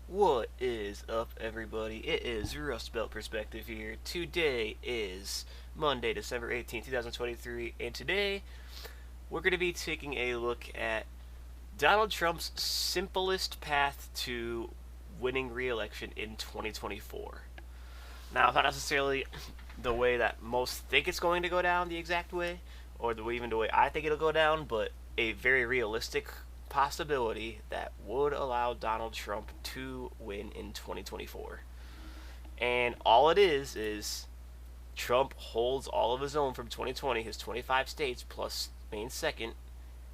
What is up, everybody? It is Rust Belt Perspective here. Today is Monday, December 18th, 2023, and today we're going to be taking a look at Donald Trump's simplest path to winning re election in 2024. Now, not necessarily the way that most think it's going to go down the exact way, or even the way I think it'll go down, but a very realistic possibility that would allow Donald Trump to win in 2024. And all it is Trump holds all of his own from 2020, his 25 states plus Maine's second,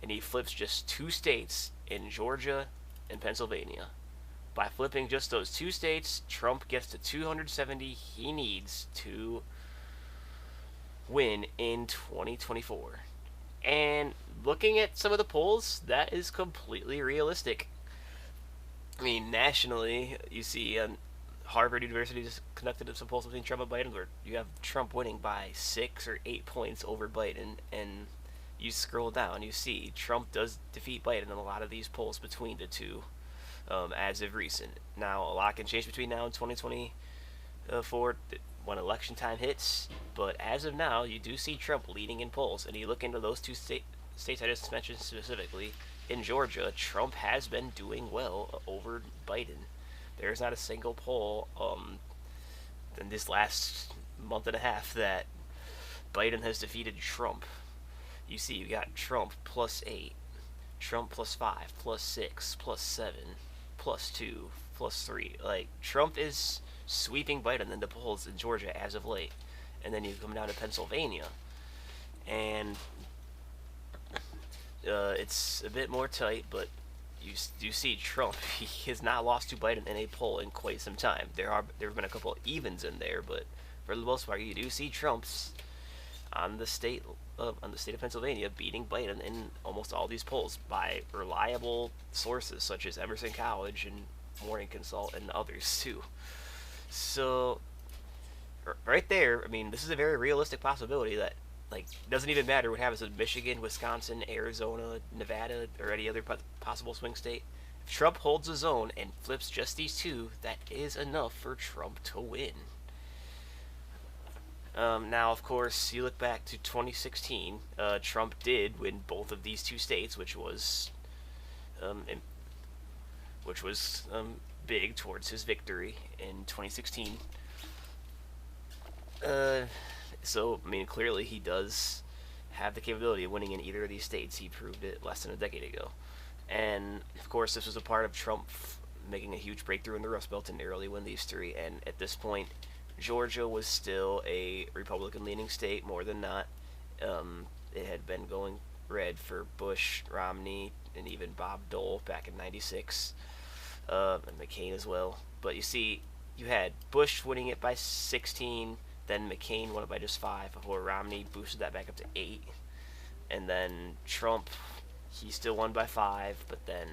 and he flips just two states in Georgia and Pennsylvania. By flipping just those two states, Trump gets the 270 he needs to win in 2024. And looking at some of the polls, that is completely realistic. I mean, nationally, you see Harvard University just conducted some polls between Trump and Biden where you have Trump winning by 6 or 8 points over Biden. And you scroll down, you see Trump does defeat Biden in a lot of these polls between the two as of recent. Now, a lot can change between now and 2024 when election time hits, but as of now, you do see Trump leading in polls. And you look into those two states I just mentioned specifically, in Georgia, Trump has been doing well over Biden. There's not a single poll in this last month and a half that Biden has defeated Trump. You see, you got Trump +8, Trump +5, +6, +7, +2, +3. Like, Trump is sweeping Biden in the polls in Georgia as of late. And then you come down to Pennsylvania, and it's a bit more tight, but you see Trump. He has not lost to Biden in a poll in quite some time. There have been a couple of evens in there, but for the most part, you do see Trump's on the state of Pennsylvania beating Biden in almost all these polls by reliable sources such as Emerson College and Morning Consult and others too. So right there, I mean, this is a very realistic possibility that, like, doesn't even matter what happens in Michigan, Wisconsin, Arizona, Nevada, or any other possible swing state. If Trump holds his own and flips just these two, that is enough for Trump to win. Now, of course, you look back to 2016. Trump did win both of these two states, um, which was big towards his victory in 2016. So, I mean, clearly he does have the capability of winning in either of these states. He proved it less than a decade ago. And, of course, this was a part of Trump making a huge breakthrough in the Rust Belt and narrowly win these three. And at this point, Georgia was still a Republican-leaning state, more than not. It had been going red for Bush, Romney, and even Bob Dole back in '96, and McCain as well. But you see, you had Bush winning it by 16, then McCain won it by just 5 before Romney boosted that back up to 8. And then Trump, he still won by 5, but then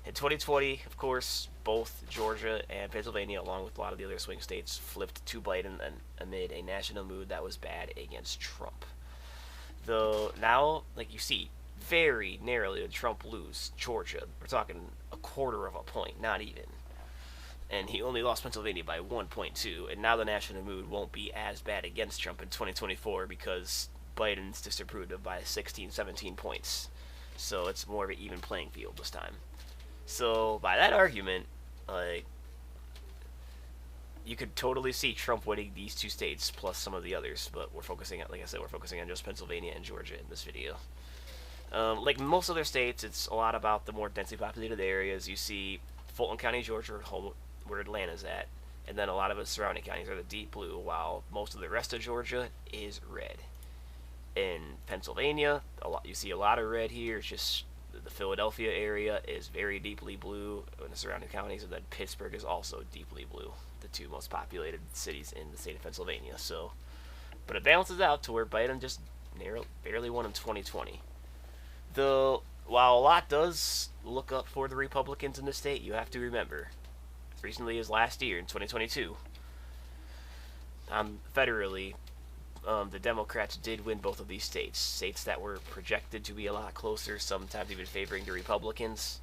in 2020, of course, both Georgia and Pennsylvania, along with a lot of the other swing states, flipped to Biden and amid a national mood that was bad against Trump. Though now, like you see, very narrowly did Trump lose Georgia. We're talking a quarter of a point, not even. And he only lost Pennsylvania by 1.2. And now the national mood won't be as bad against Trump in 2024 because Biden's disapproved of by 16, 17 points. So it's more of an even playing field this time. So by that argument, like, you could totally see Trump winning these two states plus some of the others. But we're focusing on, like I said, we're focusing on just Pennsylvania and Georgia in this video. Like most other states, it's a lot about the more densely populated areas. You see Fulton County, Georgia, where Atlanta's at, and then a lot of its surrounding counties are the deep blue, while most of the rest of Georgia is red. In Pennsylvania, you see a lot of red here. It's just the Philadelphia area is very deeply blue in the surrounding counties, and then Pittsburgh is also deeply blue, the two most populated cities in the state of Pennsylvania. So, but it balances out to where Biden just barely won in 2020. Though, while a lot does look up for the Republicans in the state, you have to remember, as recently as last year in 2022, federally, the Democrats did win both of these states that were projected to be a lot closer, sometimes even favoring the Republicans.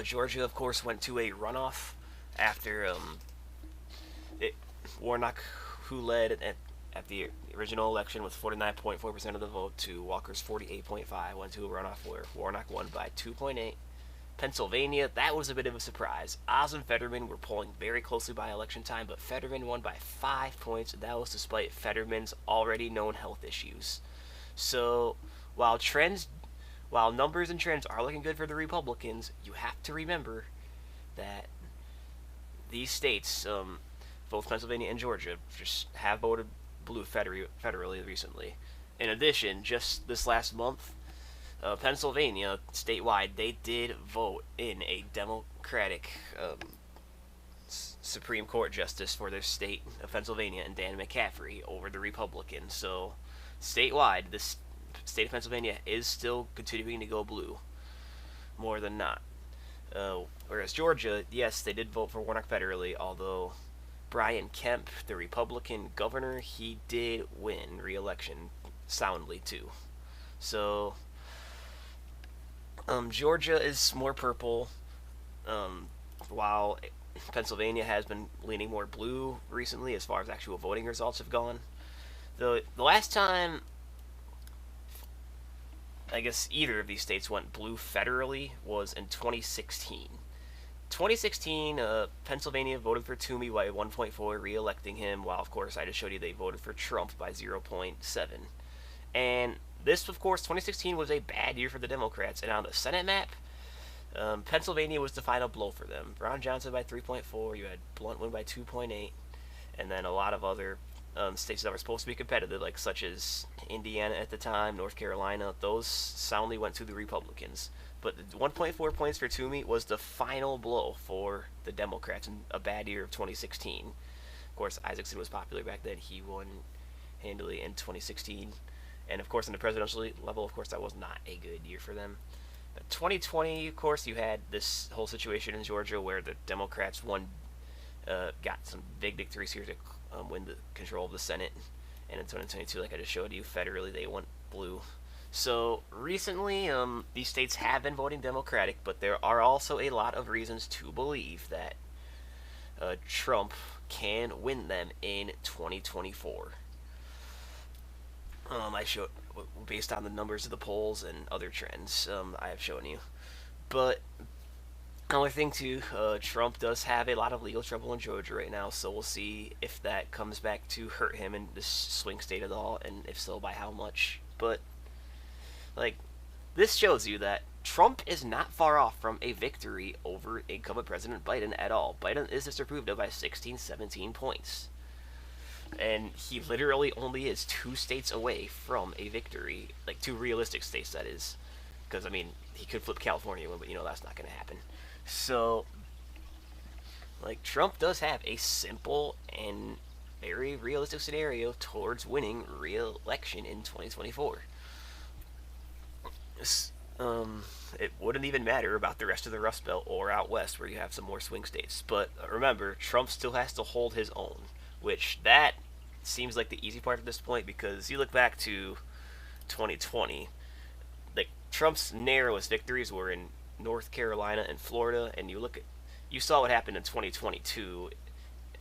Georgia, of course, went to a runoff after it, Warnock, who led at the original election with 49.4% of the vote, to Walker's 48.5, went to a runoff where Warnock won by 2.8. Pennsylvania, that was a bit of a surprise. Oz and Fetterman were polling very closely by election time, but Fetterman won by 5 points. That was despite Fetterman's already known health issues. So, while trends, while numbers and trends are looking good for the Republicans, you have to remember that these states, both Pennsylvania and Georgia, just have voted blue federally recently. In addition, just this last month, Pennsylvania, statewide, they did vote in a Democratic Supreme Court justice for their state of Pennsylvania, and Dan McCaffrey, over the Republican. So, statewide, this state of Pennsylvania is still continuing to go blue, more than not. Whereas Georgia, yes, they did vote for Warnock federally, although Brian Kemp, the Republican governor, he did win re-election soundly too. So, Georgia is more purple, while Pennsylvania has been leaning more blue recently as far as actual voting results have gone. The last time I guess either of these states went blue federally was in 2016. 2016, Pennsylvania voted for Toomey by 1.4, re-electing him, while, of course, I just showed you they voted for Trump by 0.7. And this, of course, 2016 was a bad year for the Democrats, and on the Senate map, Pennsylvania was the final blow for them. Ron Johnson by 3.4, you had Blunt win by 2.8, and then a lot of other states that were supposed to be competitive, like such as Indiana at the time, North Carolina, those soundly went to the Republicans. But the 1.4 points for Toomey was the final blow for the Democrats in a bad year of 2016. Of course, Isaacson was popular back then. He won handily in 2016. And of course, on the presidential level, of course, that was not a good year for them. 2020, of course, you had this whole situation in Georgia where the Democrats got some big victories here to win the control of the Senate. And in 2022, like I just showed you, federally they went blue. So recently, these states have been voting Democratic, but there are also a lot of reasons to believe that Trump can win them in 2024. I showed based on the numbers of the polls and other trends I have shown you. But another thing too, Trump does have a lot of legal trouble in Georgia right now, so we'll see if that comes back to hurt him in this swing state at all, and if so, by how much. But like, this shows you that Trump is not far off from a victory over incumbent President Biden at all. Biden is disapproved of by 16, 17 points. And he literally only is 2 states away from a victory. Like, 2 realistic states, that is. Because, I mean, he could flip California, but you know that's not going to happen. So, like, Trump does have a simple and very realistic scenario towards winning re-election in 2024. It wouldn't even matter about the rest of the Rust Belt or out west where you have some more swing states. But remember, Trump still has to hold his own, which that seems like the easy part at this point, because you look back to 2020, like Trump's narrowest victories were in North Carolina and Florida, and you saw what happened in 2022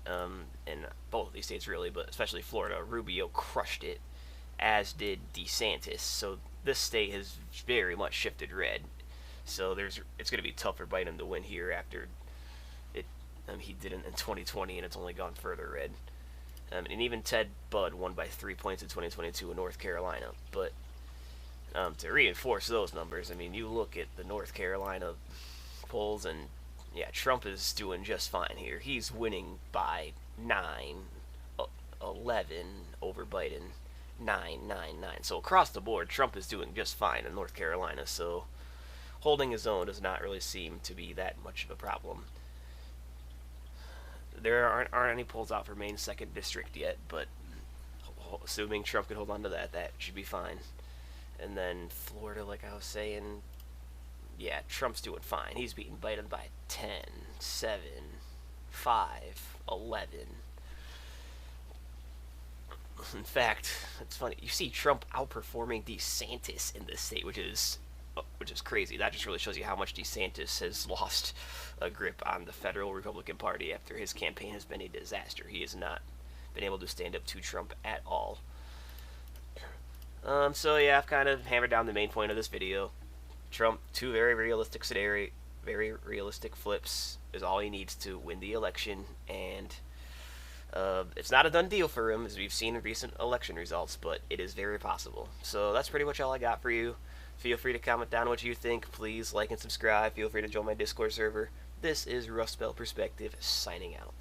in both of these states really, but especially Florida. Rubio crushed it, as did DeSantis. So this state has very much shifted red. So it's going to be tough for Biden to win here after it. He didn't in 2020, and it's only gone further red. And even Ted Budd won by 3 points in 2022 in North Carolina. But to reinforce those numbers, I mean, you look at the North Carolina polls, and yeah, Trump is doing just fine here. He's winning by 9, 11 over Biden. 999. So across the board, Trump is doing just fine in North Carolina, so holding his own does not really seem to be that much of a problem. There aren't any polls out for Maine's 2nd district yet, but assuming Trump can hold on to that should be fine. And then Florida, like I was saying, yeah, Trump's doing fine. He's beating Biden by 10, 7, 5, 11. In fact, it's funny. You see Trump outperforming DeSantis in this state, which is which is crazy. That just really shows you how much DeSantis has lost a grip on the federal Republican Party after his campaign has been a disaster. He has not been able to stand up to Trump at all. So yeah, I've kind of hammered down the main point of this video. Trump, two very realistic flips is all he needs to win the election, and it's not a done deal for him, as we've seen in recent election results, but it is very possible. So that's pretty much all I got for you. Feel free to comment down what you think. Please like and subscribe. Feel free to join my Discord server. This is Rust Belt Perspective, signing out.